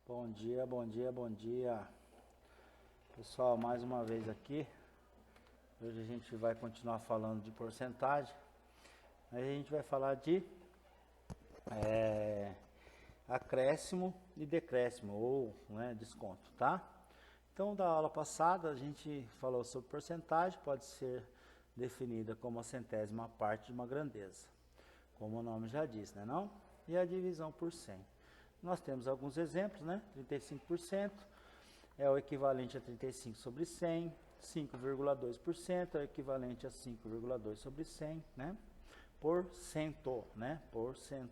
Bom dia, bom dia, bom dia. Pessoal, mais uma vez aqui. Hoje a gente vai continuar falando de porcentagem. Aí a gente vai falar de acréscimo e decréscimo, ou desconto, tá? Então, da aula passada a gente falou sobre porcentagem, pode ser definida como a centésima parte de uma grandeza, como o nome já diz, né não? E a divisão por 100. Nós temos alguns exemplos, né? 35% é o equivalente a 35 sobre 100, 5,2% é o equivalente a 5,2 sobre 100, né? Por cento, né? Por 100,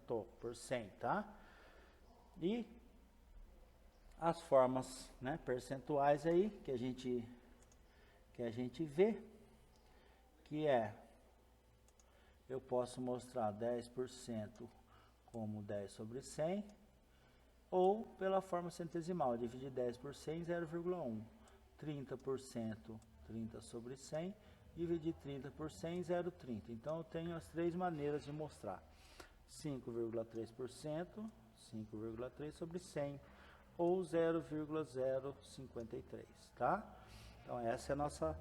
tá? E as formas, né, percentuais aí que a gente vê, que eu posso mostrar 10% como 10 sobre 100, ou pela forma centesimal, dividir 10 por 100, 0,1. 30%, 30 sobre 100, dividir 30 por 100, 0,30. Então, eu tenho as três maneiras de mostrar. 5,3%, 5,3 sobre 100, ou 0,053, tá? Então, essa é a nossa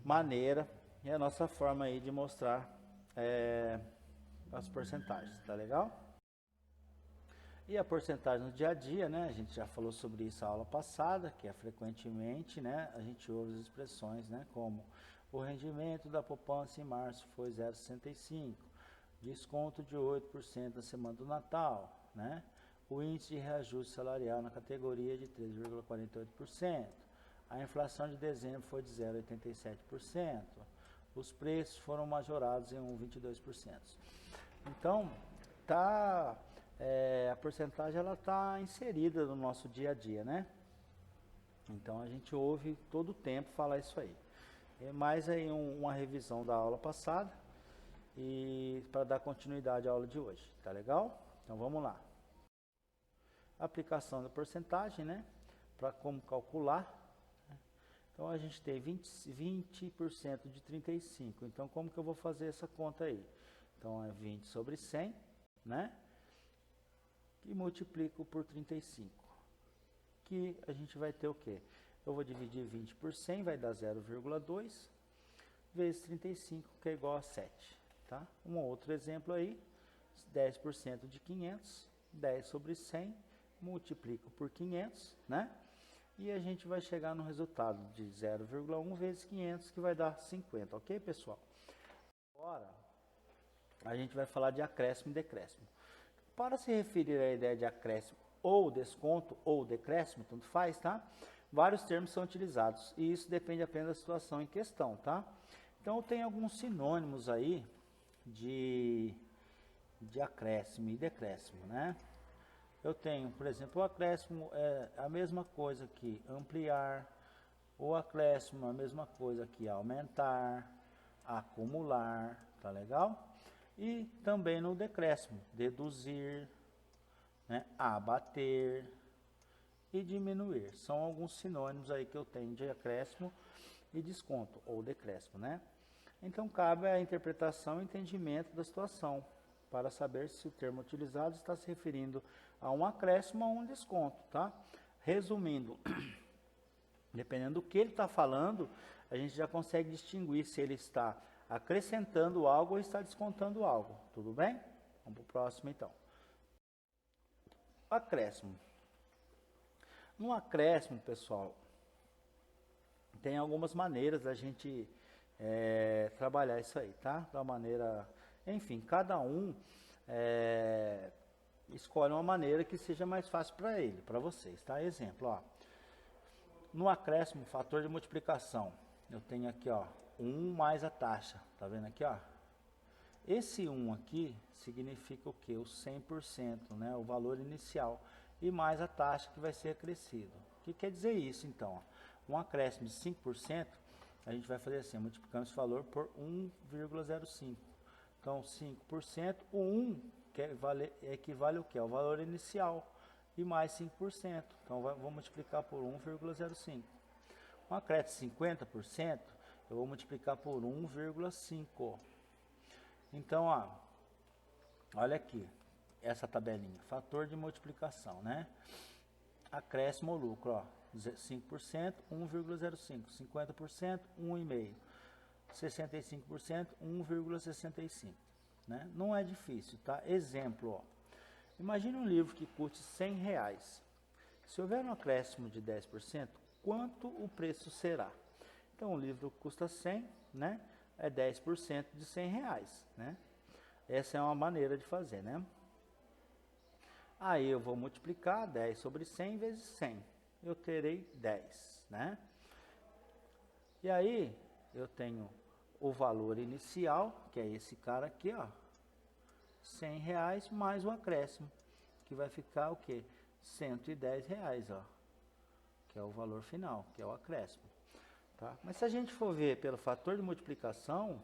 maneira e a nossa forma aí de mostrar as porcentagens, tá legal? E a porcentagem no dia a dia, né? A gente já falou sobre isso na aula passada, que é frequentemente, né? A gente ouve as expressões, né? Como o rendimento da poupança em março foi 0,65, desconto de 8% na semana do Natal, né? O índice de reajuste salarial na categoria de 3,48%, a inflação de dezembro foi de 0,87%, os preços foram majorados em 1,22%. Então, a porcentagem ela está inserida no nosso dia a dia, né? Então a gente ouve todo o tempo falar isso aí. É mais aí uma revisão da aula passada e para dar continuidade à aula de hoje, tá legal? Então vamos lá. Aplicação da porcentagem, né? Para como calcular. Então a gente tem 20% de 35. Então como que eu vou fazer essa conta aí? Então é 20 sobre 100, né? E multiplico por 35, que a gente vai ter o quê? Eu vou dividir 20 por 100, vai dar 0,2, vezes 35, que é igual a 7, tá? Um outro exemplo aí, 10% de 500, 10 sobre 100, multiplico por 500, né? E a gente vai chegar no resultado de 0,1 vezes 500, que vai dar 50, ok, pessoal? Agora, a gente vai falar de acréscimo e decréscimo. Para se referir à ideia de acréscimo ou desconto ou decréscimo, tanto faz, tá? Vários termos são utilizados e isso depende apenas da situação em questão, tá? Então, tem alguns sinônimos aí de acréscimo e decréscimo, né? Eu tenho, por exemplo, o acréscimo é a mesma coisa que ampliar, o acréscimo é a mesma coisa que aumentar, acumular, tá legal? E também no decréscimo, deduzir, né, abater e diminuir. São alguns sinônimos aí que eu tenho de acréscimo e desconto, ou decréscimo, né? Então, cabe a interpretação e entendimento da situação, para saber se o termo utilizado está se referindo a um acréscimo ou a um desconto, tá? Resumindo, dependendo do que ele está falando, a gente já consegue distinguir se ele está acrescentando algo ou está descontando algo. Tudo bem? Vamos para o próximo, então. Acréscimo. No acréscimo, pessoal, tem algumas maneiras da gente trabalhar isso aí, tá? Da maneira... Enfim, cada um escolhe uma maneira que seja mais fácil para ele, para vocês, tá? Exemplo, ó. No acréscimo, fator de multiplicação, eu tenho aqui, ó, 1 mais a taxa, tá vendo aqui, ó? Esse 1 aqui significa o quê? O 100%, né? O valor inicial, e mais a taxa que vai ser acrescido. O que quer dizer isso, então? Um acréscimo de 5%, a gente vai fazer assim, multiplicando esse valor por 1,05. Então, 5%, o 1 equivale ao quê? Ao valor inicial, e mais 5%. Então, vou multiplicar por 1,05. Um acréscimo de 50%, eu vou multiplicar por 1,5. Então, ó, olha aqui, essa tabelinha, fator de multiplicação, né? acréscimo ou lucro, ó, 5%, 1,05, 50%, 1,5, 65%, 1,65, né? Não é difícil, tá? Exemplo, ó. Imagine um livro que custe R$100. Se houver um acréscimo de 10%, quanto o preço será? Então, o livro custa 100, né? É 10% de R$100, né? Essa é uma maneira de fazer, né? Aí eu vou multiplicar 10 sobre 100 vezes 100. Eu terei 10, né? E aí eu tenho o valor inicial, que é esse cara aqui, ó. R$100 mais o acréscimo, que vai ficar o quê? R$110, ó. Que é o valor final, que é o acréscimo. Tá? Mas se a gente for ver pelo fator de multiplicação,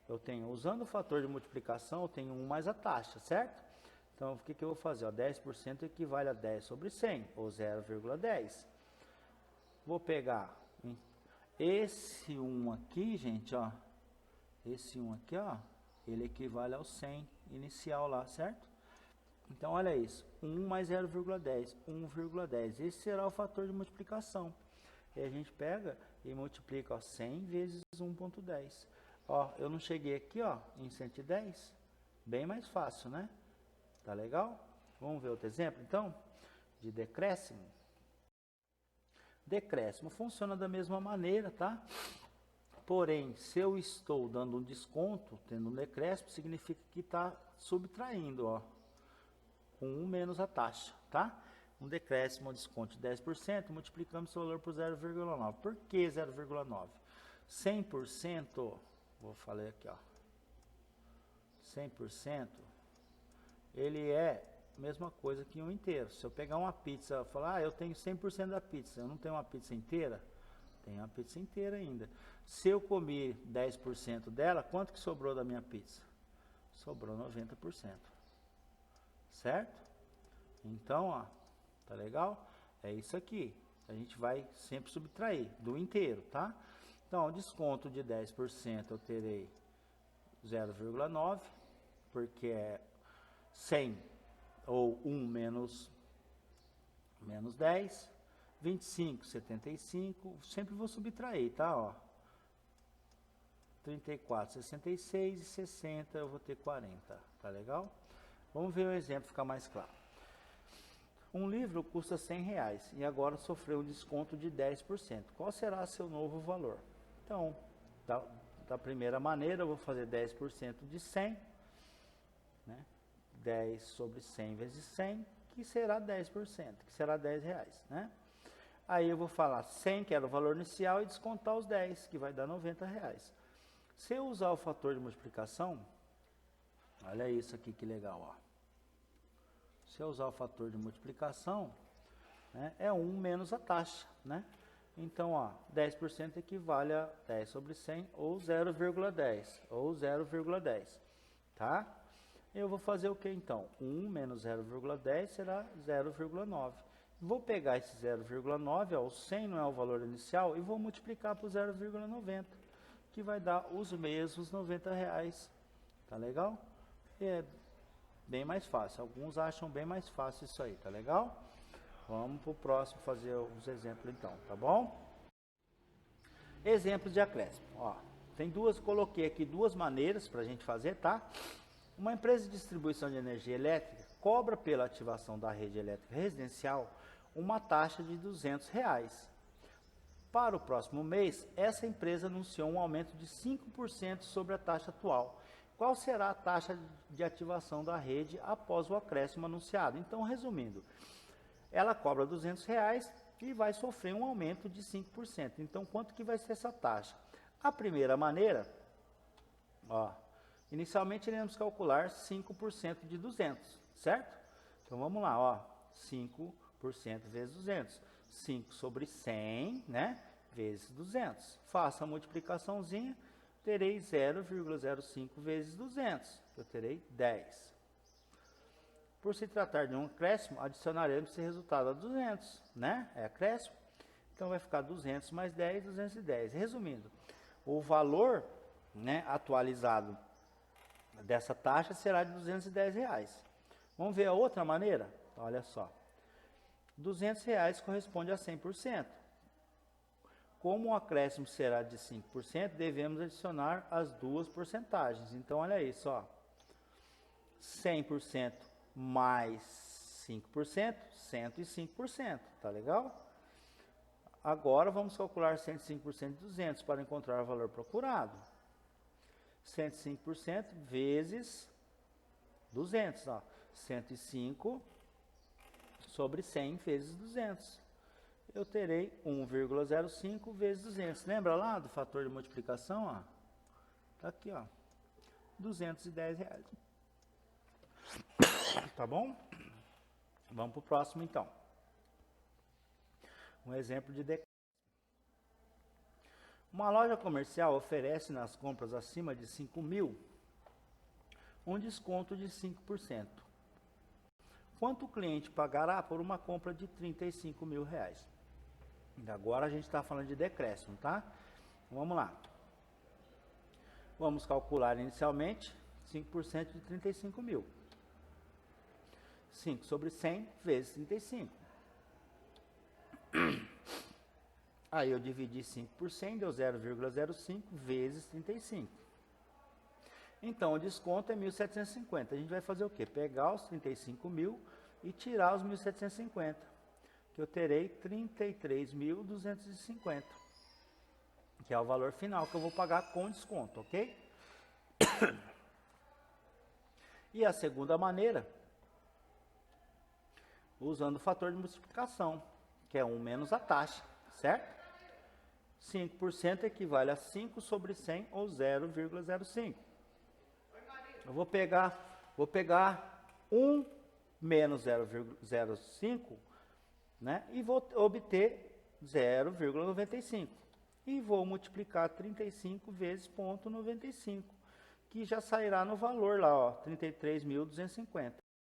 eu tenho, usando o fator de multiplicação, eu tenho 1 mais a taxa, certo? Então, o que eu vou fazer? Ó, 10% equivale a 10 sobre 100, ou 0,10. Vou pegar esse 1 aqui, gente, ó. Esse 1 aqui, ó, ele equivale ao 100 inicial lá, certo? Então, olha isso. 1 mais 0,10, 1,10. Esse será o fator de multiplicação. E a gente pega e multiplica, ó, 100 vezes 1,10. Ó, eu não cheguei aqui, ó, em 110. Bem mais fácil, né? Tá legal? Vamos ver outro exemplo, então, de decréscimo. Decréscimo funciona da mesma maneira, tá? Porém, se eu estou dando um desconto, tendo um decréscimo, significa que está subtraindo, ó, com 1 menos a taxa, tá? Um decréscimo, um desconto de 10%, multiplicamos esse valor por 0,9. Por que 0,9? 100%, vou falar aqui, ó, 100%, ele é a mesma coisa que um inteiro. Se eu pegar uma pizza e falar, eu tenho 100% da pizza, eu não tenho uma pizza inteira? Tenho uma pizza inteira ainda. Se eu comer 10% dela, quanto que sobrou da minha pizza? Sobrou 90%. Certo? Então, ó, tá legal? É isso aqui. A gente vai sempre subtrair do inteiro, tá? Então, o desconto de 10% eu terei 0,9, porque é 100 ou 1 menos 10, 25, 75, sempre vou subtrair, tá? Ó, 34, 66 e 60 eu vou ter 40, tá legal? Vamos ver o exemplo ficar mais claro. Um livro custa R$100 e agora sofreu um desconto de 10%. Qual será seu novo valor? Então, da primeira maneira, eu vou fazer 10% de 100, né? 10 sobre 100 vezes 100, que será 10%, que será R$10, né? Aí eu vou falar 100, que era o valor inicial, e descontar os 10, que vai dar R$90. Se eu usar o fator de multiplicação, olha isso aqui que legal, ó. Se eu usar o fator de multiplicação, né, é 1 menos a taxa, né? Então, ó, 10% equivale a 10 sobre 100, ou 0,10, ou 0,10, tá? Eu vou fazer o que então? 1 menos 0,10 será 0,9. Vou pegar esse 0,9, ó, o 100 não é o valor inicial, e vou multiplicar por 0,90, que vai dar os mesmos R$90. Tá legal? É bem mais fácil. Alguns acham bem mais fácil isso aí, tá legal? Vamos para o próximo fazer os exemplos então, tá bom? Exemplos de acréscimo. Ó, coloquei aqui duas maneiras para a gente fazer, tá? Uma empresa de distribuição de energia elétrica cobra pela ativação da rede elétrica residencial uma taxa de R$200. Para o próximo mês, essa empresa anunciou um aumento de 5% sobre a taxa atual. Qual será a taxa de ativação da rede após o acréscimo anunciado? Então, resumindo, ela cobra R$200 e vai sofrer um aumento de 5%. Então, quanto que vai ser essa taxa? A primeira maneira, ó, inicialmente iremos calcular 5% de 200, certo? Então, vamos lá, ó, 5% vezes 200. 5 sobre 100, né, vezes 200. Faça a multiplicaçãozinha, terei 0,05 vezes 200, eu terei 10. Por se tratar de um acréscimo, adicionaremos esse resultado a 200, né, é acréscimo. Então, vai ficar 200 mais 10, 210. Resumindo, o valor, né, atualizado dessa taxa será de R$210. Vamos ver a outra maneira? Olha só. R$200 corresponde a 100%. Como o acréscimo será de 5%, devemos adicionar as duas porcentagens. Então, olha isso, ó. 100% mais 5%, 105%, tá legal? Agora, vamos calcular 105% de 200 para encontrar o valor procurado. 105% vezes 200, ó. 105 sobre 100 vezes 200. Eu terei 1,05 vezes 200. Lembra lá do fator de multiplicação? Ó? Tá aqui, ó. R$210. Tá bom? Vamos para o próximo, então. Um exemplo de decréscimo. Uma loja comercial oferece nas compras acima de 5.000 um desconto de 5%. Quanto o cliente pagará por uma compra de R$35.000? Agora a gente está falando de decréscimo, tá? Vamos lá. Vamos calcular inicialmente 5% de 35.000. 5 sobre 100 vezes 35. Aí eu dividi 5 por 100, deu 0,05 vezes 35. Então, o desconto é 1.750. A gente vai fazer o quê? Pegar os 35.000 e tirar os 1.750. Que eu terei 33.250. Que é o valor final que eu vou pagar com desconto, ok? E a segunda maneira, usando o fator de multiplicação, que é 1 menos a taxa, certo? 5% equivale a 5 sobre 100 ou 0,05. Eu vou pegar 1 menos 0,05, né? E vou obter 0,95. E vou multiplicar 35 vezes 0,95, que já sairá no valor lá, ó, 33.250.